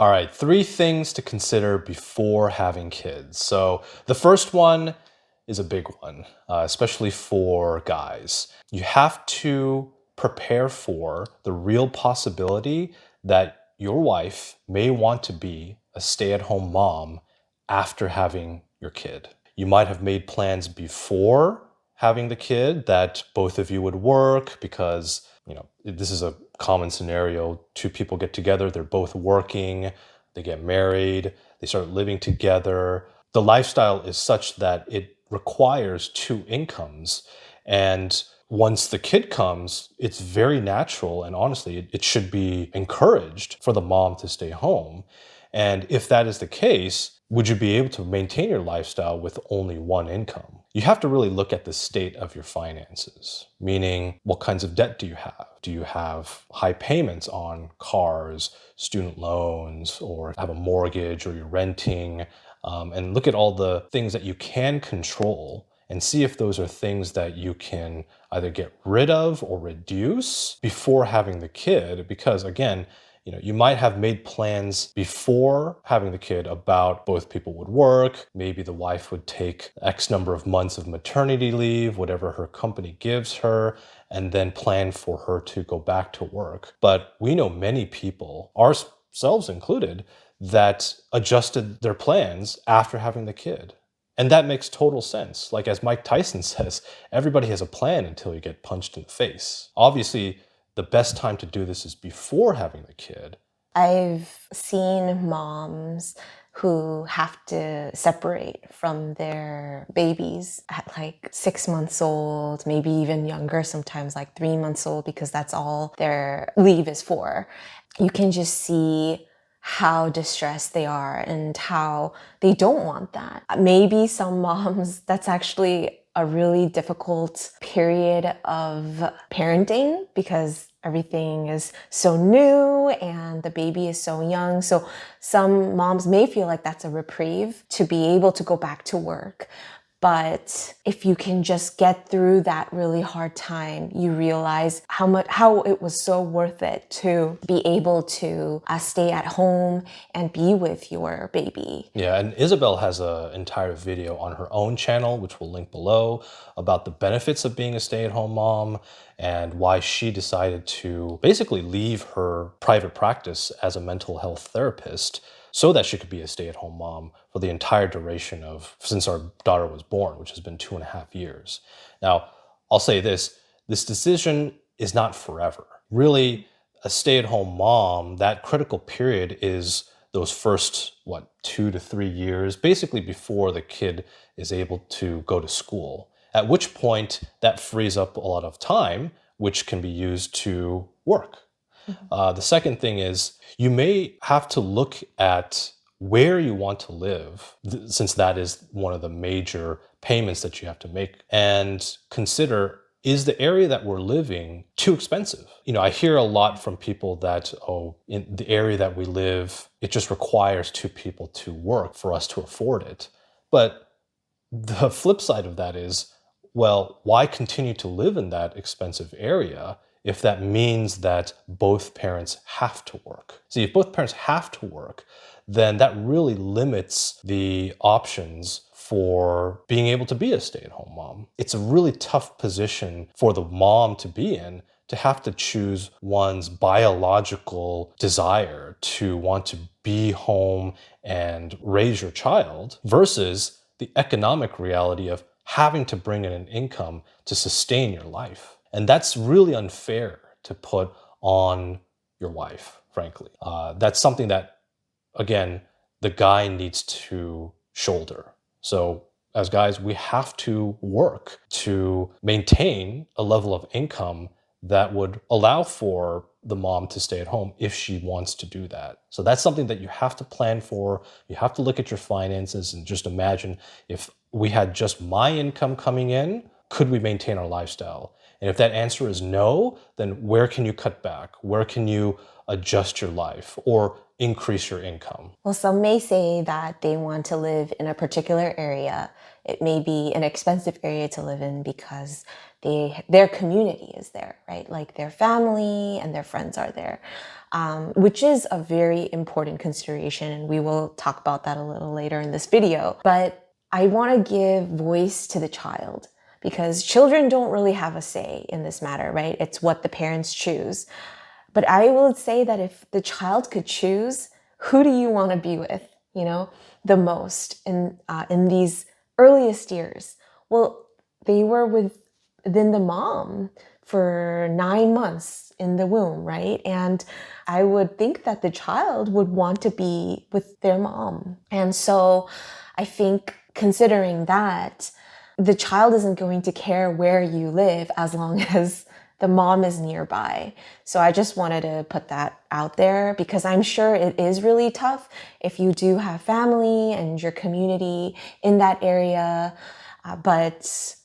All right, three things to consider before having kids. So the first one is a big one, especially for guys. You have to prepare for the real possibility that your wife may want to be a stay-at-home mom after having your kid. You might have made plans before having the kid that both of you would work because, this is a common scenario. Two people get together, they're both working, they get married, they start living together. The lifestyle is such that it requires two incomes. And once the kid comes, it's very natural, and honestly, it should be encouraged for the mom to stay home. And if that is the case, would you be able to maintain your lifestyle with only one income? You have to really look at the state of your finances, meaning what kinds of debt do you have? Do you have high payments on cars, student loans, or have a mortgage, or you're renting? And look at all the things that you can control and see if those are things that you can either get rid of or reduce before having the kid. Because again, you might have made plans before having the kid about both people would work. Maybe the wife would take X number of months of maternity leave, whatever her company gives her, and then plan for her to go back to work. But we know many people, ourselves included, that adjusted their plans after having the kid. And that makes total sense. Like as Mike Tyson says, everybody has a plan until you get punched in the face. Obviously, the best time to do this is before having the kid. I've seen moms who have to separate from their babies at like 6 months old, maybe even younger, sometimes like 3 months old, because that's all their leave is for. You can just see how distressed they are and how they don't want that. Maybe some moms, that's actually a really difficult period of parenting because everything is so new and the baby is so young. So some moms may feel like that's a reprieve to be able to go back to work. But if you can just get through that really hard time, you realize how it was so worth it to be able to stay at home and be with your baby. Yeah, and Isabel has an entire video on her own channel, which we'll link below, about the benefits of being a stay-at-home mom and why she decided to basically leave her private practice as a mental health therapist so that she could be a stay-at-home mom for the entire duration of since our daughter was born, which has been 2.5 years. Now, I'll say this decision is not forever. Really, a stay-at-home mom, that critical period is those first, 2 to 3 years, basically before the kid is able to go to school. At which point, that frees up a lot of time, which can be used to work. The second thing is you may have to look at where you want to live, since that is one of the major payments that you have to make, and consider, is the area that we're living too expensive? I hear a lot from people that, in the area that we live, it just requires two people to work for us to afford it. But the flip side of that is, well, why continue to live in that expensive area if that means that both parents have to work? See, if both parents have to work, then that really limits the options for being able to be a stay-at-home mom. It's a really tough position for the mom to be in, to have to choose one's biological desire to want to be home and raise your child versus the economic reality of having to bring in an income to sustain your life. And that's really unfair to put on your wife, frankly. That's something that, again, the guy needs to shoulder. So as guys, we have to work to maintain a level of income that would allow for the mom to stay at home if she wants to do that. So that's something that you have to plan for. You have to look at your finances and just imagine, if we had just my income coming in, could we maintain our lifestyle? And if that answer is no, then where can you cut back? Where can you adjust your life? Or increase your income? Well, some may say that they want to live in a particular area. It may be an expensive area to live in because their community is there, right? Like their family and their friends are there, which is a very important consideration. And we will talk about that a little later in this video. But I want to give voice to the child because children don't really have a say in this matter, right? It's what the parents choose. But I will say that if the child could choose, who do you want to be with, the most in these earliest years? Well, they were within the mom for 9 months in the womb, right? And I would think that the child would want to be with their mom. And so I think considering that, the child isn't going to care where you live as long as the mom is nearby. So I just wanted to put that out there because I'm sure it is really tough if you do have family and your community in that area. But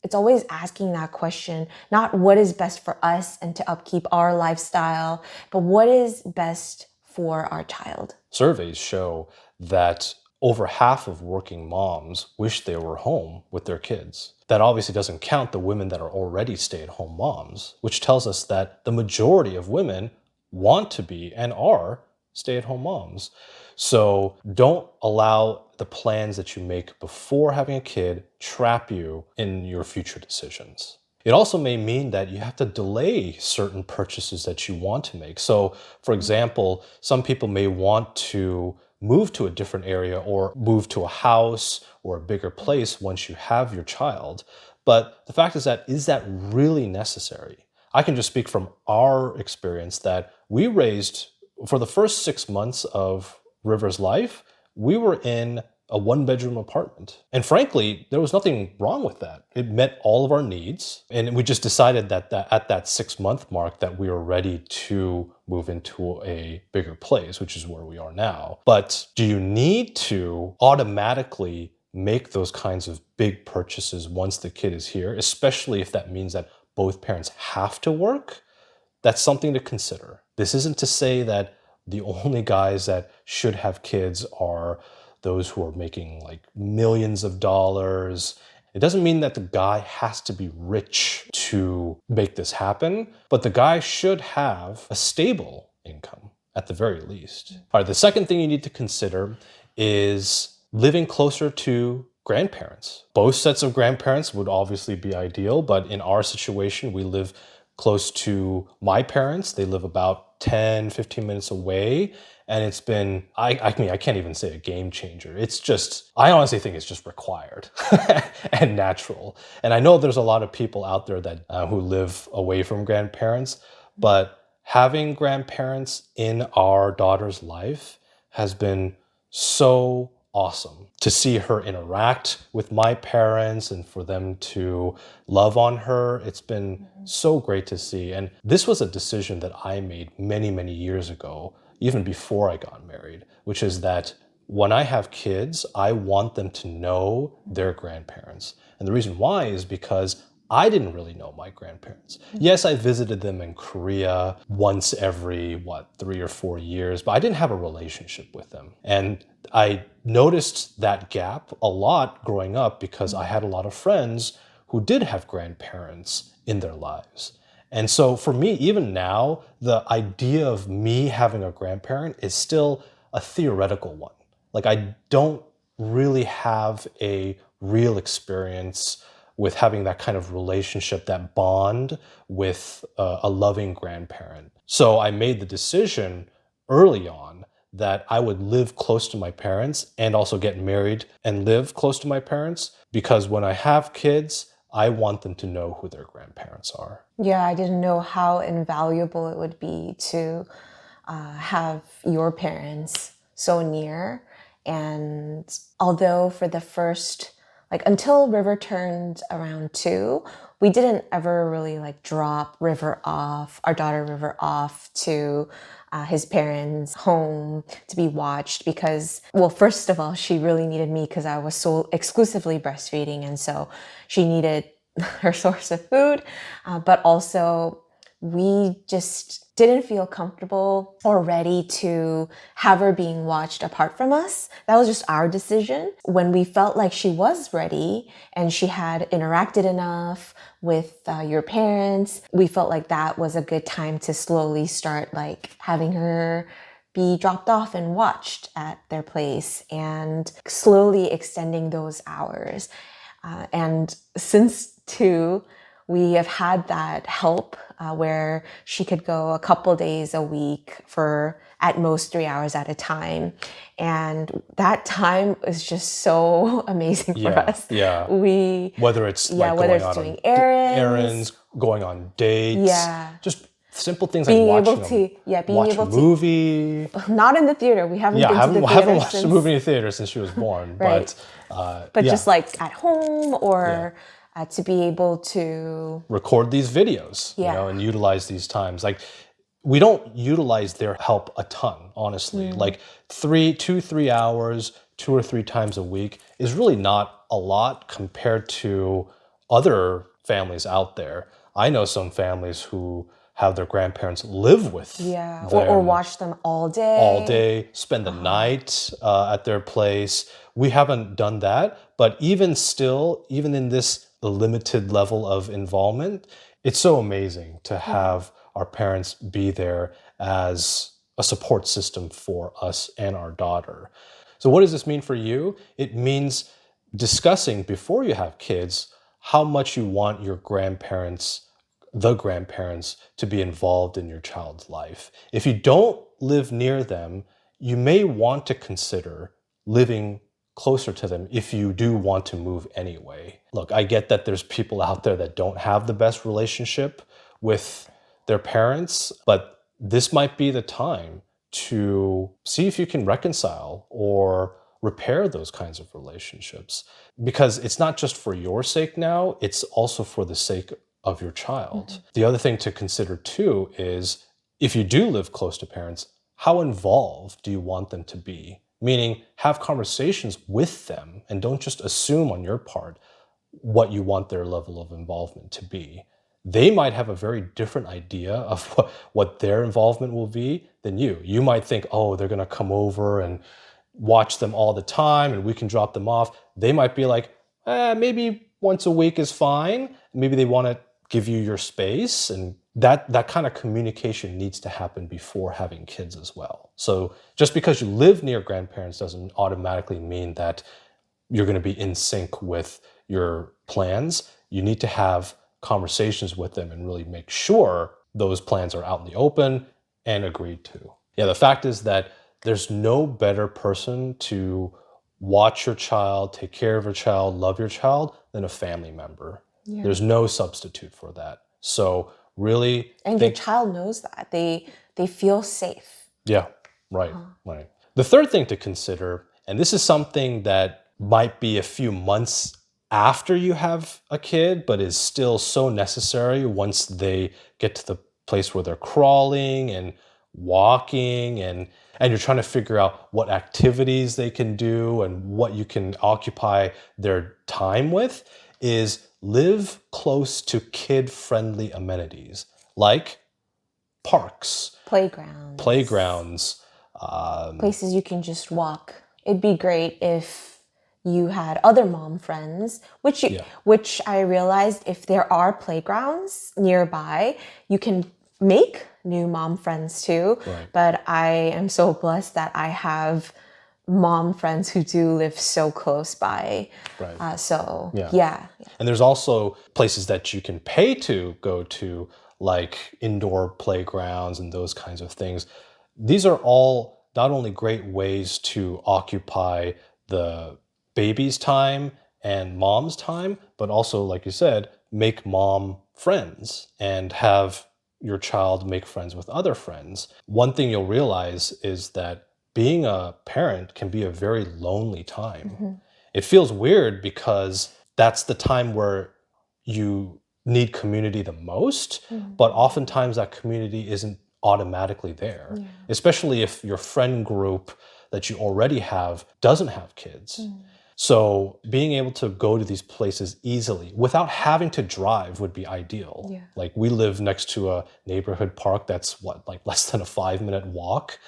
it's always asking that question, not what is best for us and to upkeep our lifestyle, but what is best for our child. Surveys show that over half of working moms wish they were home with their kids. That obviously doesn't count the women that are already stay-at-home moms, which tells us that the majority of women want to be and are stay-at-home moms. So don't allow the plans that you make before having a kid trap you in your future decisions. It also may mean that you have to delay certain purchases that you want to make. So, for example, some people may want to move to a different area or move to a house or a bigger place once you have your child. But the fact is that really necessary? I can just speak from our experience that we raised, for the first 6 months of River's life, we were in a one-bedroom apartment. And frankly, there was nothing wrong with that. It met all of our needs. And we just decided that at that 6-month mark that we were ready to move into a bigger place, which is where we are now. But do you need to automatically make those kinds of big purchases once the kid is here, especially if that means that both parents have to work? That's something to consider. This isn't to say that the only guys that should have kids are those who are making like millions of dollars. It doesn't mean that the guy has to be rich to make this happen, but the guy should have a stable income at the very least. All right, the second thing you need to consider is living closer to grandparents. Both sets of grandparents would obviously be ideal, but in our situation, we live close to my parents. They live about 10, 15 minutes away. And it's been, I mean, I can't even say a game changer. It's just, I honestly think it's just required and natural. And I know there's a lot of people out there that who live away from grandparents, but having grandparents in our daughter's life has been so awesome to see her interact with my parents and for them to love on her. It's been so great to see. And this was a decision that I made many, many years ago, even before I got married, which is that when I have kids, I want them to know their grandparents. And the reason why is because I didn't really know my grandparents. Yes, I visited them in Korea once every, 3 or 4 years, but I didn't have a relationship with them. And I noticed that gap a lot growing up because I had a lot of friends who did have grandparents in their lives. And so for me, even now, the idea of me having a grandparent is still a theoretical one. Like I don't really have a real experience with having that kind of relationship, that bond with a loving grandparent. So I made the decision early on that I would live close to my parents and also get married and live close to my parents because when I have kids, I want them to know who their grandparents are. Yeah, I didn't know how invaluable it would be to have your parents so near. And although for the first, like until River turned around 2, we didn't ever really like drop River off, our daughter River off to his parents' home to be watched because, well, first of all, she really needed me because I was so exclusively breastfeeding. And so she needed her source of food, but also we just didn't feel comfortable or ready to have her being watched apart from us. That was just our decision. When we felt like she was ready and she had interacted enough with your parents, we felt like that was a good time to slowly start like having her be dropped off and watched at their place and slowly extending those hours. And since two, we have had that help where she could go a couple days a week for at most 3 hours at a time. And that time is just so amazing for us. Yeah. We, Whether it's like whether going it's out doing on errands, going on dates, yeah, just simple things like being able watching to, being watch a able to, movie. not in the theater. We haven't Yeah, been to the haven't theater watched a since, movie in a theater since she was born, right. But yeah, just like at home or to be able to, record these videos, you know, yeah. and utilize these times. Like we don't utilize their help a ton, honestly. Like 3 hours, 2 or 3 times a week is really not a lot compared to other families out there. I know some families who have their grandparents live with Yeah, or them watch them all all day. day, spend the night at their place. We haven't done that, but even still, even in this limited level of involvement, it's so amazing to have our parents be there as a support system for us and our daughter. So, what does this mean for you? It means discussing before you have kids how much you want your the grandparents to be involved in your child's life. If you don't live near them, you may want to consider living closer to them if you do want to move anyway. Look, I get that there's people out there that don't have the best relationship with their parents, but this might be the time to see if you can reconcile or repair those kinds of relationships. Because it's not just for your sake now, it's also for the sake of your child. The other thing to consider too is if you do live close to parents, how involved do you want them to be? Meaning, have conversations with them and don't just assume on your part what you want their level of involvement to be. They might have a very different idea of what their involvement will be than you. You might think, oh, they're going to come over and watch them all the time and we can drop them off. They might be like, maybe once a week is fine. Maybe they want to give you your space, and that kind of communication needs to happen before having kids as well. So just because you live near grandparents doesn't automatically mean that you're going to be in sync with your plans. You need to have conversations with them and really make sure those plans are out in the open and agreed to. Yeah, the fact is that there's no better person to watch your child, take care of your child, love your child than a family member. Yeah. There's no substitute for that. So really And your child knows that. They feel safe. yeah, right, right. The third thing to consider, and this is something that might be a few months after you have a kid, but is still so necessary once they get to the place where they're crawling and walking and you're trying to figure out what activities they can do and what you can occupy their time with, is live close to kid-friendly amenities like parks, Playgrounds. Places you can just walk. It'd be great if you had other mom friends, which I realized if there are playgrounds nearby, you can make new mom friends too. Right. But I am so blessed that I have mom friends who do live so close by. Right. So Yeah. yeah. And there's also places that you can pay to go to, like indoor playgrounds and those kinds of things. These are all not only great ways to occupy the baby's time and mom's time, but also, like you said, make mom friends and have your child make friends with other friends. One thing you'll realize is that being a parent can be a very lonely time. It feels weird because that's the time where you need community the most, but oftentimes that community isn't automatically there, especially if your friend group that you already have doesn't have kids. So being able to go to these places easily without having to drive would be ideal. Yeah. Like we live next to a neighborhood park that's what, like less than a 5-minute walk.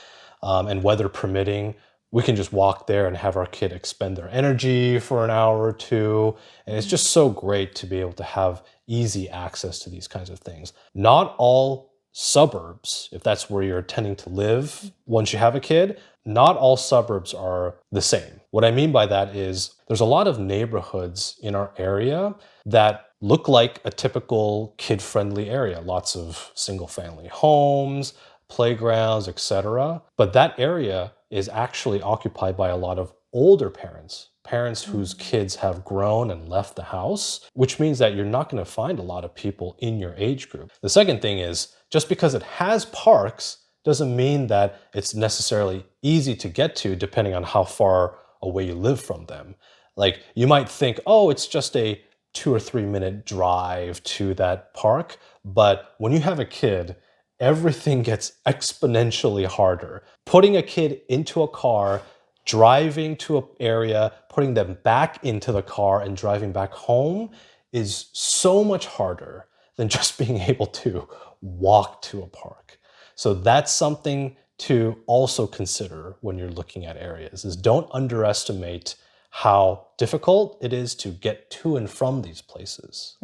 And weather permitting, we can just walk there and have our kid expend their energy for an hour or two. And it's just so great to be able to have easy access to these kinds of things. Not all suburbs, if that's where you're intending to live once you have a kid, not all suburbs are the same. What I mean by that is there's a lot of neighborhoods in our area that look like a typical kid-friendly area. Lots of single-family homes, playgrounds, etc. But that area is actually occupied by a lot of older parents, parents whose kids have grown and left the house, which means that you're not going to find a lot of people in your age group. The second thing is just because it has parks doesn't mean that it's necessarily easy to get to depending on how far away you live from them. Like you might think, oh, it's just a 2 or 3 minute drive to that park. But when you have a kid, everything gets exponentially harder. Putting a kid into a car, driving to an area, putting them back into the car and driving back home is so much harder than just being able to walk to a park. So that's something to also consider when you're looking at areas is don't underestimate how difficult it is to get to and from these places.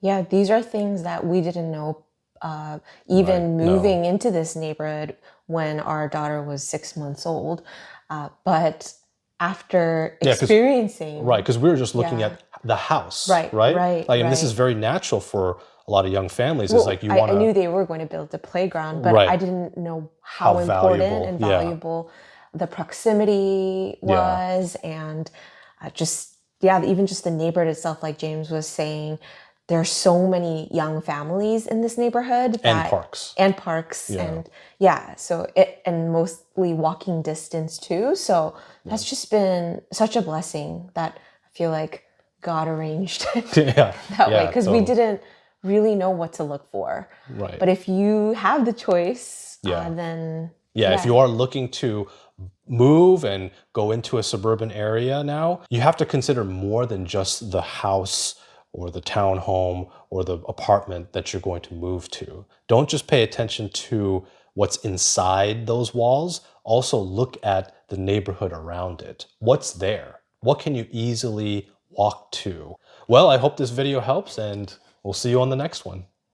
Yeah, these are things that we didn't know even Right. moving No. into this neighborhood when our daughter was 6 months old. But after Yeah, because experiencing, right, because we were just looking yeah, at the house, right, right? right, Like, and this is right. very natural for a lot of young families. Is Well, like you I want knew to, they were going to build a playground, but I right? didn't know How how important valuable? and Yeah, valuable the proximity yeah, was. And just, yeah, even just the neighborhood itself, like James was saying, there are so many young families in this neighborhood and that, parks. and parks, Yeah, and yeah, so it, and mostly walking distance too. So yeah, that's just been such a blessing that I feel like God arranged yeah, that way yeah. because we Totally. didn't really know what to look for. Right. But if you have the choice, Yeah. then Yeah, if yeah. you are looking to move and go into a suburban area now, you have to consider more than just the house or the townhome or the apartment that you're going to move to. Don't just pay attention to what's inside those walls. Also look at the neighborhood around it. What's there? What can you easily walk to? Well, I hope this video helps and we'll see you on the next one.